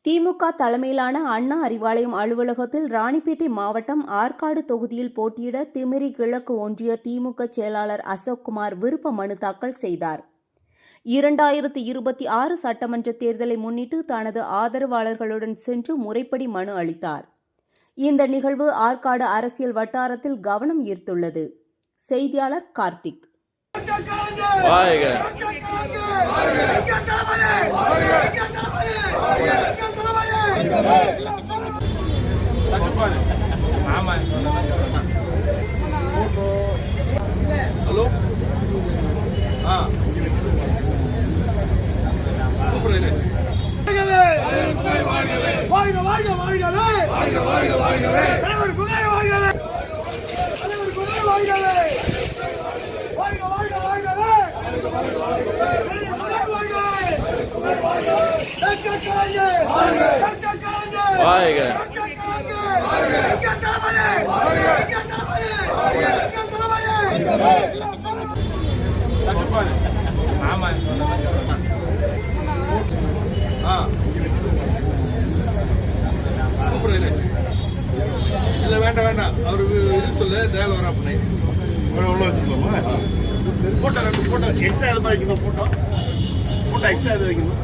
திமுக தலைமையிலான அண்ணா அறிவாலயம் அலுவலகத்தில் ராணிப்பேட்டை மாவட்டம் ஆற்காடு தொகுதியில் போட்டியிட திமிரி கிழக்கு ஒன்றிய திமுக செயலாளர் அசோக்குமார் விருப்ப மனு தாக்கல் செய்தார். 2026 சட்டமன்ற தேர்தலை முன்னிட்டு தனது ஆதரவாளர்களுடன் சென்று முறைப்படி மனு அளித்தார். இந்த நிகழ்வு ஆற்காடு அரசியல் வட்டாரத்தில் கவனம் ஈர்த்துள்ளது. செய்தியாளர் கார்த்திக். ஹலோ இல்ல வேண்டாம் அவரு இது சொல்ல தேவை வர பண்ணி உள்ள வச்சுக்கலாமா? போட்டோ 2 போட்டோ எக்ஸ்ட்ரா எது வைக்கணும்? போட்டோ எக்ஸ்ட்ரா எது வைக்கணும்?